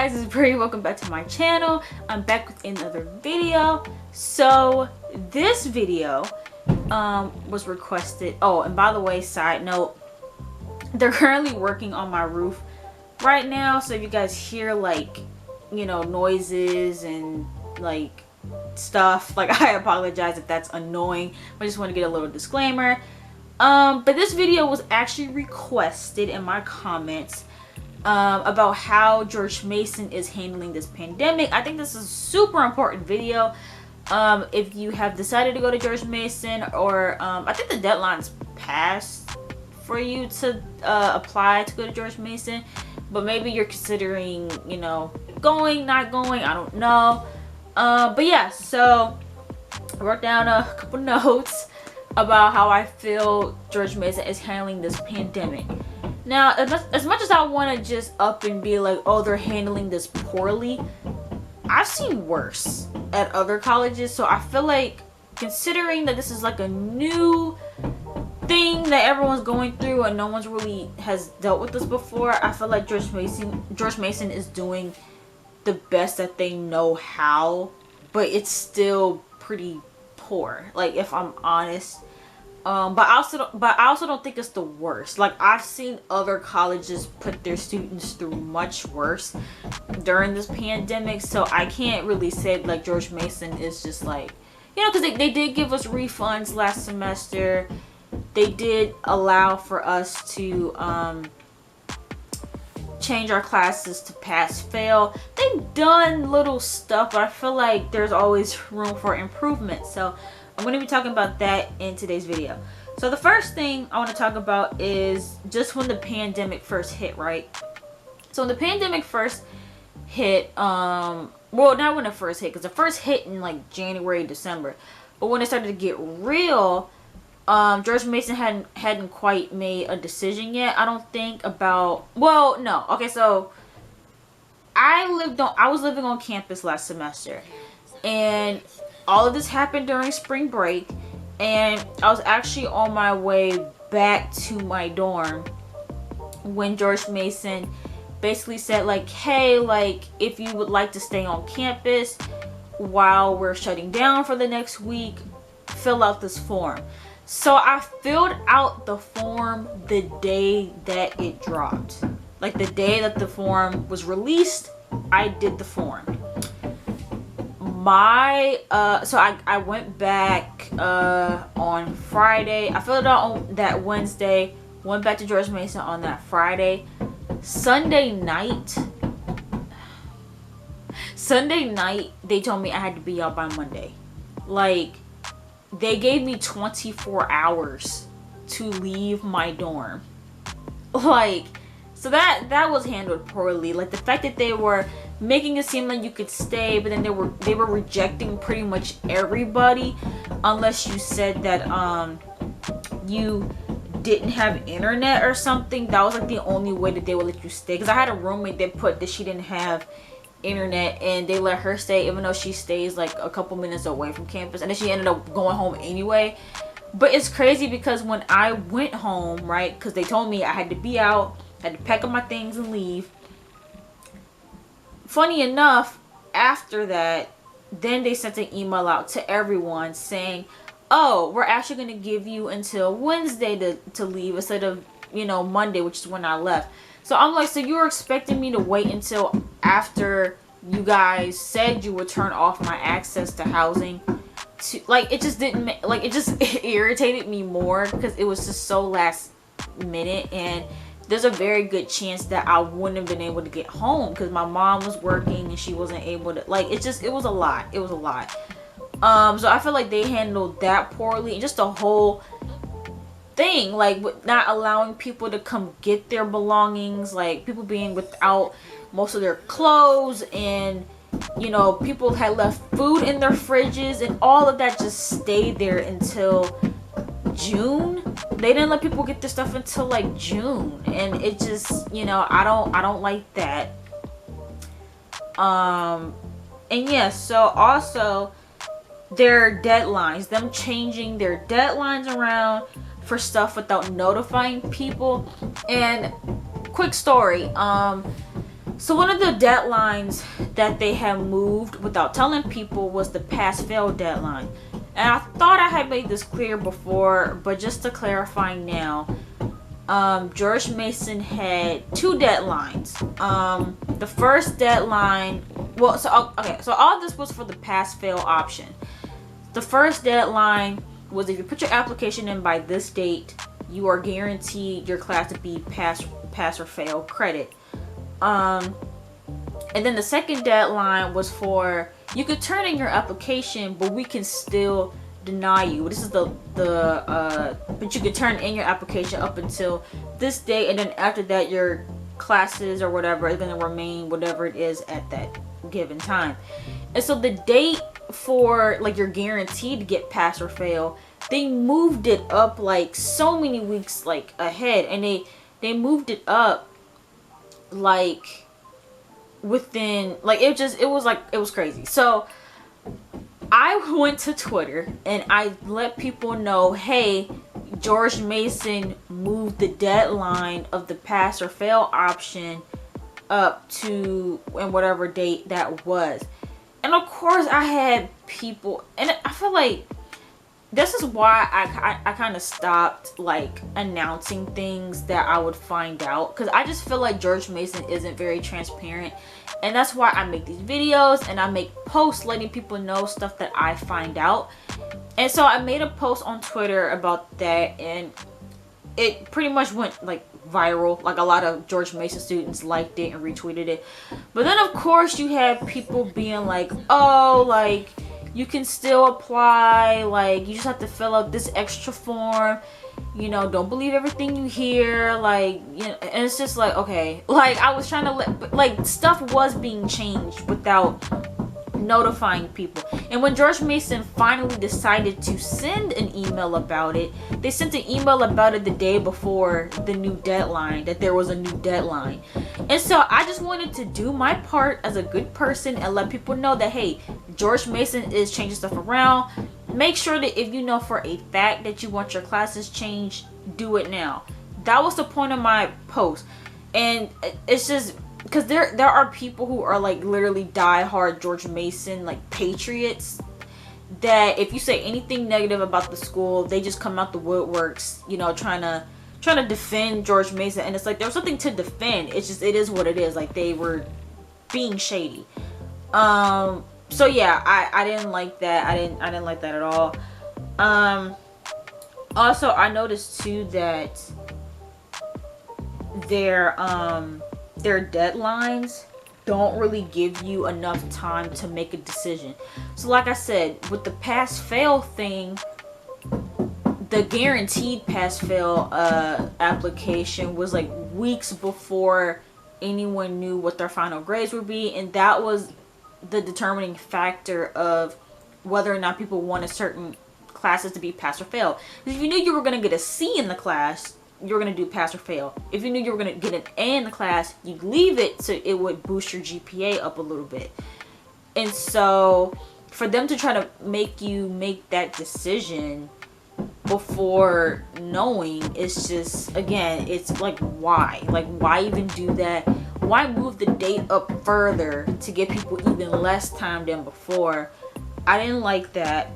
guys, it's Bree. Welcome back to my channel. I'm back with another video. So this video was requested. Oh, and by the way, side note, they're currently working on my roof right now. So if you guys hear like, you know, noises and like stuff, like I apologize if that's annoying. I just want to get a little disclaimer. But this video was actually requested in my comments about how George Mason is handling this pandemic. I think this is a super important video. If you have decided to go to George Mason, or I think the deadline's passed for you to apply to go to George Mason, but maybe you're considering, you know, going, not going, I don't know. But yeah, so I wrote down a couple notes about how I feel George Mason is handling this pandemic. Now, as much as I want to just up and be like, oh, they're handling this poorly, I've seen worse at other colleges. So I feel like, considering that this is like a new thing that everyone's going through and no one's really has dealt with this before, I feel like George Mason is doing the best that they know how, but it's still pretty poor, like, if I'm honest. But I also don't think it's the worst. Like, I've seen other colleges put their students through much worse during this pandemic, so I can't really say like George Mason is just like, you know, because they did give us refunds last semester. They did allow for us to change our classes to pass fail. They've done little stuff, but I feel like there's always room for improvement. So I'm going to be talking about that in today's video. So the first thing I want to talk about is just when the pandemic first hit, right? So when the pandemic first hit, well, not when it first hit, because the first hit in like January, December, but when it started to get real, George Mason hadn't quite made a decision yet, I don't think, about, well, no. Okay, so I was living on campus last semester, and all of this happened during spring break, and I was actually on my way back to my dorm when George Mason basically said like, hey, like, if you would like to stay on campus while we're shutting down for the next week, fill out this form. So I filled out the form the day that it dropped. Like, the day that the form was released, I did the form. So I went back on Friday. I filled it out on that Wednesday, went back to George Mason on that Friday. Sunday night, they told me I had to be out by Monday. Like, they gave me 24 hours to leave my dorm. Like, so that was handled poorly. Like, the fact that they were making it seem like you could stay, but then they were rejecting pretty much everybody unless you said that you didn't have internet or something. That was like the only way that they would let you stay. Because I had a roommate that put that she didn't have internet, and they let her stay even though she stays like a couple minutes away from campus, and then she ended up going home anyway. But it's crazy because when I went home, right, because they told me I had to be out, had to pack up my things and leave. Funny enough, after that, then they sent an email out to everyone saying, oh, we're actually going to give you until Wednesday to leave instead of, you know, Monday, which is when I left. So I'm like, so you were expecting me to wait until after you guys said you would turn off my access to housing? To, like, it just didn't, like, it just irritated me more because it was just so last minute, and there's a very good chance that I wouldn't have been able to get home because my mom was working and she wasn't able to, like, it was a lot. It was a lot. So I feel like they handled that poorly, and just the whole thing, like, with not allowing people to come get their belongings, like people being without most of their clothes, and, you know, people had left food in their fridges, and all of that just stayed there until June. They didn't let people get their stuff until like June, and it just, you know, I don't like that. And yeah, so also their deadlines, them changing their deadlines around for stuff without notifying people. And quick story, So one of the deadlines that they have moved without telling people was the pass-fail deadline. And I thought I had made this clear before, but just to clarify now, George Mason had two deadlines. The first deadline, so all this was for the pass-fail option. The first deadline was if you put your application in by this date, you are guaranteed your class to be pass or fail credit. And then the second deadline was for, you could turn in your application, but we can still deny you. This is but you could turn in your application up until this date, and then after that your classes or whatever is going to remain whatever it is at that given time. And so the date for like you're guaranteed to get pass or fail, they moved it up like so many weeks like ahead, and they moved it up like within like it was crazy. So I went to Twitter and I let people know, hey, George Mason moved the deadline of the pass or fail option up to and whatever date that was. And of course I had people, and I feel like this is why I kind of stopped like announcing things that I would find out, because I just feel like George Mason isn't very transparent, and that's why I make these videos and I make posts letting people know stuff that I find out. And so I made a post on Twitter about that, and it pretty much went like viral. Like a lot of George Mason students liked it and retweeted it. But then of course you have people being like, oh, like you can still apply, like you just have to fill out this extra form, you know, don't believe everything you hear, like, you know. And it's just like, okay, like I was trying to like stuff was being changed without notifying people. And when George Mason finally decided to send an email about it, they sent an email about it the day before the new deadline, that there was a new deadline. And so I just wanted to do my part as a good person and let people know that, hey, George Mason is changing stuff around. Make sure that if you know for a fact that you want your classes changed, do it now. That was the point of my post. And it's just because there are people who are like literally diehard George Mason like patriots, that if you say anything negative about the school, they just come out the woodworks, you know, trying to defend George Mason. And it's like there's something to defend. It's just, it is what it is. Like they were being shady. So yeah, I didn't like that. I didn't like that at all. Also I noticed too that their deadlines don't really give you enough time to make a decision. So like I said, with the pass fail thing, the guaranteed pass fail application was like weeks before anyone knew what their final grades would be, and that was the determining factor of whether or not people wanted certain classes to be pass or fail. Because if you knew you were going to get a C in the class, you're going to do pass or fail. If you knew you were going to get an A in the class, you'd leave it so it would boost your GPA up a little bit. And so for them to try to make you make that decision before knowing, it's just, again, it's like, why? Like, why even do that? Why move the date up further to give people even less time than before? I didn't like that.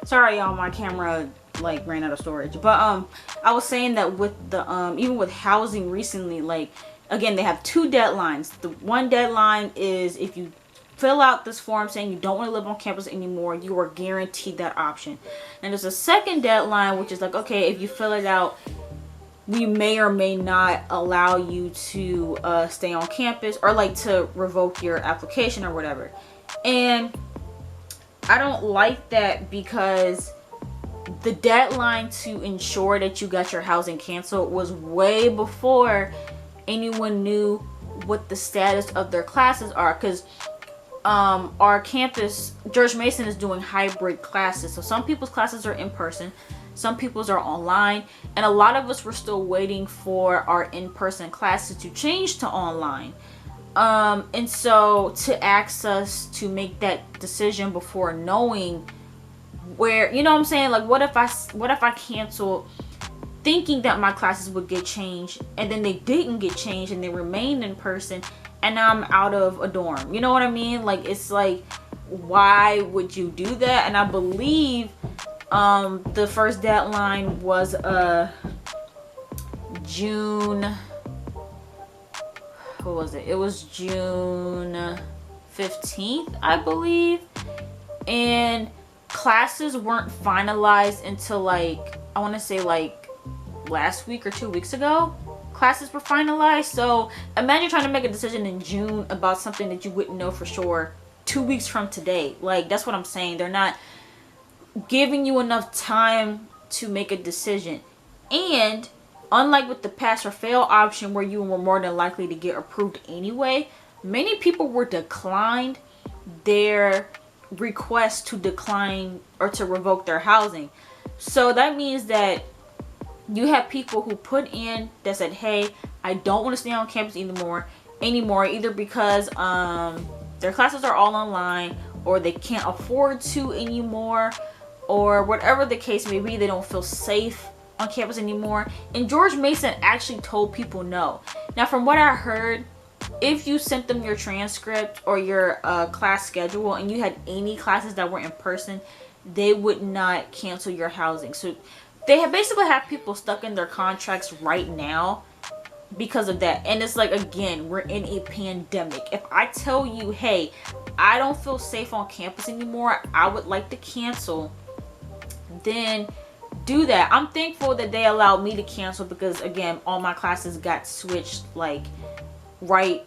Sorry y'all, my camera like ran out of storage. But I was saying that with the even with housing recently, like again, they have two deadlines. The one deadline is if you fill out this form saying you don't want to live on campus anymore, you are guaranteed that option. And there's a second deadline, which is like, okay, if you fill it out, we may or may not allow you to stay on campus, or like to revoke your application or whatever. And I don't like that, because the deadline to ensure that you got your housing canceled was way before anyone knew what the status of their classes are. Because our campus, George Mason, is doing hybrid classes. So some people's classes are in person, some people's are online, and a lot of us were still waiting for our in-person classes to change to online. And so to ask us to make that decision before knowing where, you know what I'm saying, like what if I cancel thinking that my classes would get changed, and then they didn't get changed and they remained in person, and now I'm out of a dorm. You know what I mean? Like, it's like, why would you do that? And I believe the first deadline was June, what was it? It was June 15th, I believe. And classes weren't finalized until like, I want to say like last week or 2 weeks ago. Classes were finalized. So imagine trying to make a decision in June about something that you wouldn't know for sure 2 weeks from today. Like, that's what I'm saying. They're not giving you enough time to make a decision. And unlike with the pass or fail option where you were more than likely to get approved anyway, many people were declined their request to decline or to revoke their housing. So that means that you have people who put in that said, hey, I don't want to stay on campus anymore, either because their classes are all online, or they can't afford to anymore, or whatever the case may be, they don't feel safe on campus anymore. And George Mason actually told people no. Now, from what I heard, if you sent them your transcript or your class schedule and you had any classes that were in person, they would not cancel your housing. So they have basically have people stuck in their contracts right now because of that. And it's like, again, we're in a pandemic. If I tell you, hey, I don't feel safe on campus anymore, I would like to cancel, then do that. I'm thankful that they allowed me to cancel because, again, all my classes got switched like right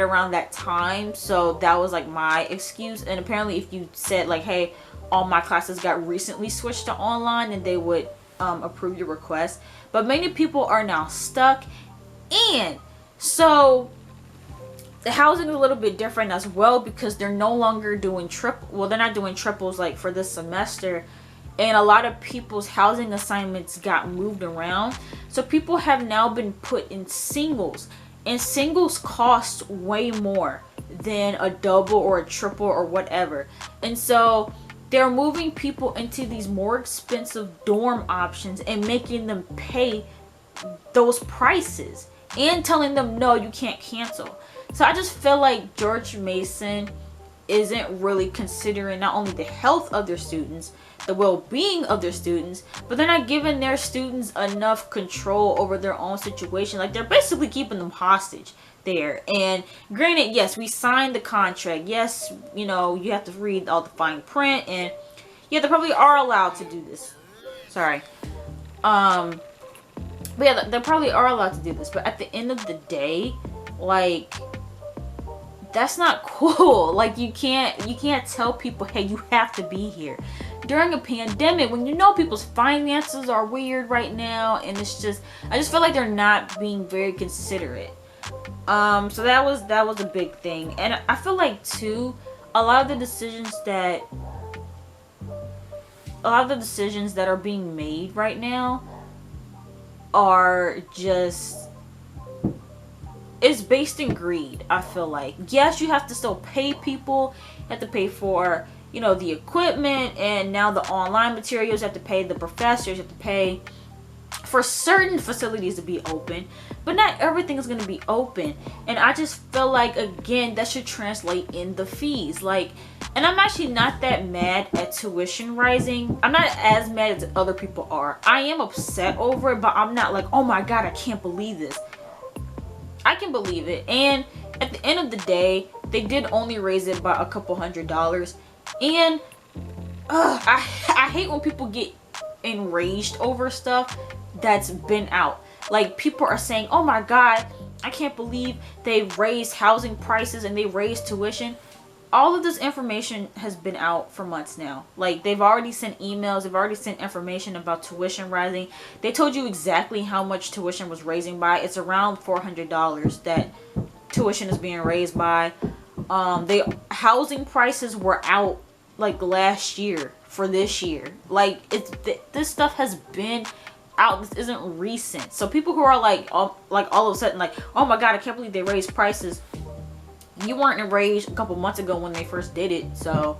around that time. So that was like my excuse. And apparently if you said like, hey, all my classes got recently switched to online, and they would approve your request. But many people are now stuck, and so the housing is a little bit different as well because they're no longer doing they're not doing triples like for this semester, and a lot of people's housing assignments got moved around. So people have now been put in singles, and singles cost way more than a double or a triple or whatever. And so they're moving people into these more expensive dorm options and making them pay those prices and telling them, no, you can't cancel. So I just feel like George Mason isn't really considering not only the health of their students, the well-being of their students, but they're not giving their students enough control over their own situation. Like, they're basically keeping them hostage there. And granted, yes, we signed the contract. Yes, you know, you have to read all the fine print, and yeah, they probably are allowed to do this. Sorry. But yeah, they probably are allowed to do this. But at the end of the day, like, that's not cool. Like, you can't tell people, hey, you have to be here during a pandemic when you know people's finances are weird right now. And it's just, I just feel like they're not being very considerate. So that was a big thing. And I feel like too, a lot of the decisions that are being made right now are just, it's based in greed. I feel like, yes, you have to still pay people, you have to pay for, you know, the equipment, and now the online materials, you have to pay the professors, you have to pay for certain facilities to be open, but not everything is going to be open. And I just feel like, again, that should translate in the fees. Like, and I'm actually not that mad at tuition rising. I'm not as mad as other people are. I am upset over it, but I'm not like, oh my god, I can't believe this. I can believe it. And at the end of the day, they did only raise it by a couple $100. And I hate when people get enraged over stuff that's been out. Like, people are saying, oh my god, I can't believe they raised housing prices and they raised tuition. All of this information has been out for months now. Like, they've already sent emails, they've already sent information about tuition rising. They told you exactly how much tuition was raising by. It's around $400 that tuition is being raised by. The housing prices were out like last year for this year. Like, this stuff has been out. This isn't recent. So people who are like all of a sudden like, oh my god, I can't believe they raised prices. You weren't enraged a couple months ago when they first did it. So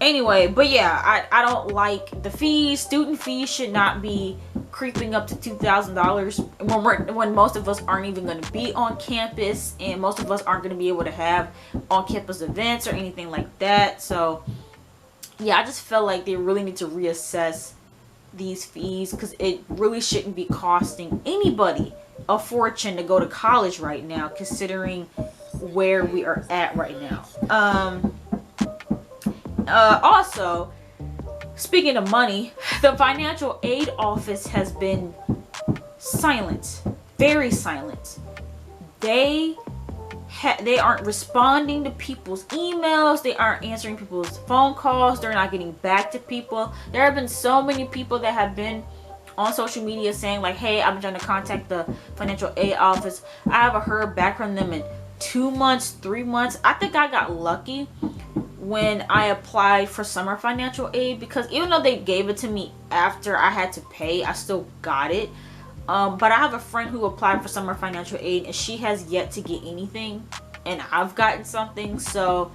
anyway, but yeah, I don't like the fees. Student fees should not be creeping up to $2,000 when most of us aren't even going to be on campus, and most of us aren't going to be able to have on-campus events or anything like that. So yeah, I just felt like they really need to reassess these fees, because it really shouldn't be costing anybody a fortune to go to college right now, considering where we are at right now. Also, speaking of money, the financial aid office has been silent, very silent. They aren't responding to people's emails. They aren't answering people's phone calls. They're not getting back to people. There have been so many people that have been on social media saying like, hey, I've been trying to contact the financial aid office. I haven't heard back from them in 2 months, 3 months. I think I got lucky when I applied for summer financial aid, because even though they gave it to me after I had to pay, I still got it. But I have a friend who applied for summer financial aid, and she has yet to get anything, and I've gotten something. So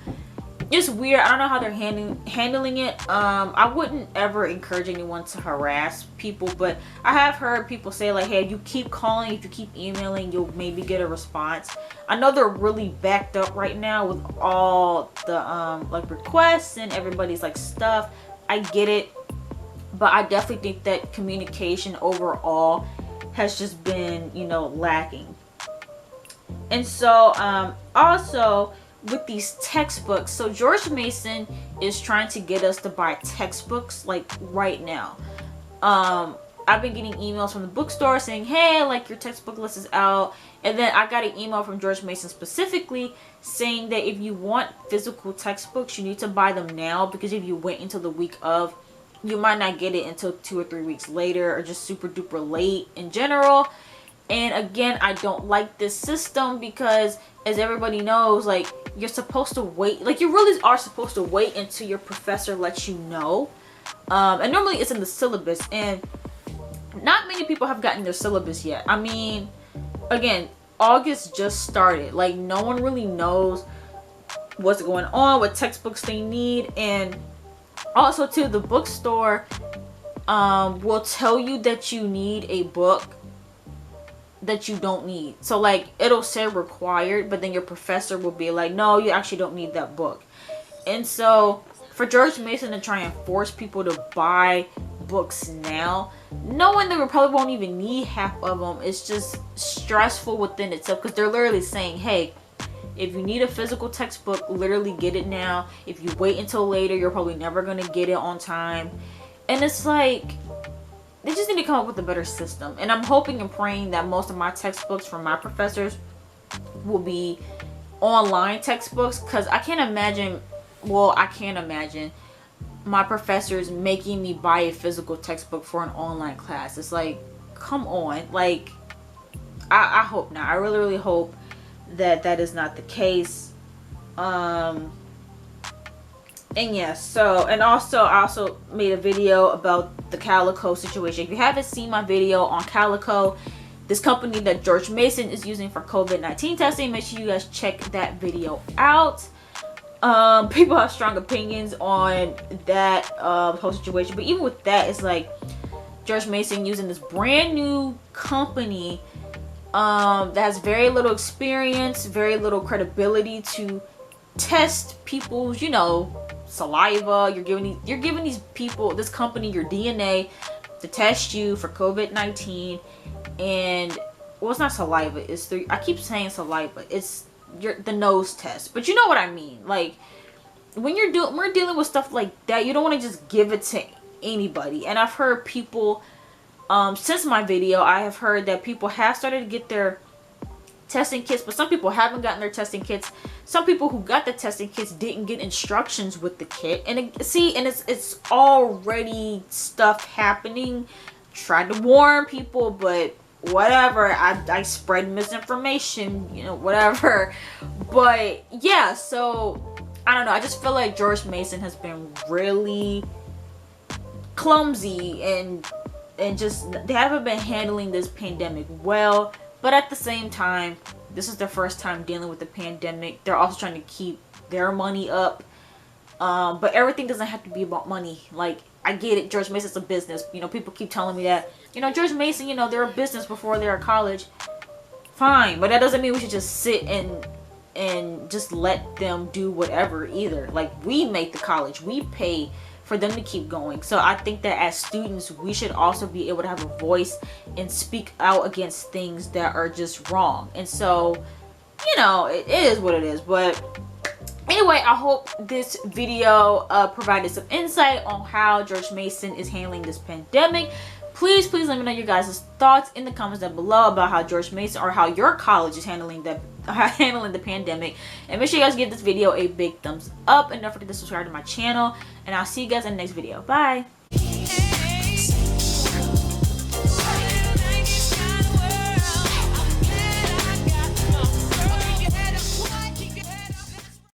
it's weird. I don't know how they're handling it. I wouldn't ever encourage anyone to harass people, but I have heard people say like, hey, if you keep calling, if you keep emailing, you'll maybe get a response. I know they're really backed up right now with all the like requests and everybody's like stuff. I get it, but I definitely think that communication overall has just been, you know, lacking. And so also with these textbooks, so George Mason is trying to get us to buy textbooks like right now. I've been getting emails from the bookstore saying, hey, like your textbook list is out. And then I got an email from George Mason specifically saying that if you want physical textbooks, you need to buy them now, because if you wait until the week of, you might not get it until 2 or 3 weeks later, or just super duper late in general. And again, I don't like this system, because as everybody knows, like, you're supposed to wait, like, you really are supposed to wait until your professor lets you know. And normally it's in the syllabus, and not many people have gotten their syllabus yet. I mean, again, August just started. Like, no one really knows what's going on, what textbooks they need. And also too, the bookstore will tell you that you need a book that you don't need. So like, it'll say required, but then your professor will be like, no, you actually don't need that book. And so for George Mason to try and force people to buy books now, knowing they probably won't even need half of them, it's just stressful within itself, because they're literally saying, hey, if you need a physical textbook, literally get it now. If you wait until later, you're probably never going to get it on time. And it's like, they just need to come up with a better system. And I'm hoping and praying that most of my textbooks from my professors will be online textbooks, because I can't imagine my professors making me buy a physical textbook for an online class. It's like, come on. Like, I hope not. I really, really hope that that is not the case. And yes, so, and also I also made a video about the Calico situation. If you haven't seen my video on Calico, this company that George Mason is using for COVID-19 testing, make sure you guys check that video out. People have strong opinions on that whole situation, but even with that, it's like George Mason using this brand new company that has very little experience, very little credibility to test people's, you know, saliva. You're giving these people, this company, your DNA to test you for COVID-19. And well, it's not saliva, it's I keep saying saliva, it's the nose test, but you know what I mean. Like, when we're dealing with stuff like that, you don't want to just give it to anybody. And I've heard people since my video, I have heard that people have started to get their testing kits, but some people haven't gotten their testing kits. Some people who got the testing kits didn't get instructions with the kit, and it's already stuff happening. Tried to warn people, but whatever, I spread misinformation, you know, whatever. But yeah, so I don't know, I just feel like George Mason has been really clumsy, and just, they haven't been handling this pandemic well. But at the same time, this is their first time dealing with the pandemic. They're also trying to keep their money up, But everything doesn't have to be about money. Like, I get it, George Mason's a business. You know, people keep telling me that. You know, George Mason, you know, they're a business before they're a college. Fine, but that doesn't mean we should just sit and just let them do whatever either. Like, we make the college, we pay for them to keep going. So I think that as students, we should also be able to have a voice and speak out against things that are just wrong. And so, you know, it is what it is. But anyway, I hope this video provided some insight on how George Mason is handling this pandemic. Please let me know your guys' thoughts in the comments down below about how George Mason or how your college is handling the pandemic. And make sure you guys give this video a big thumbs up, and don't forget to subscribe to my channel. And I'll see you guys in the next video. Bye.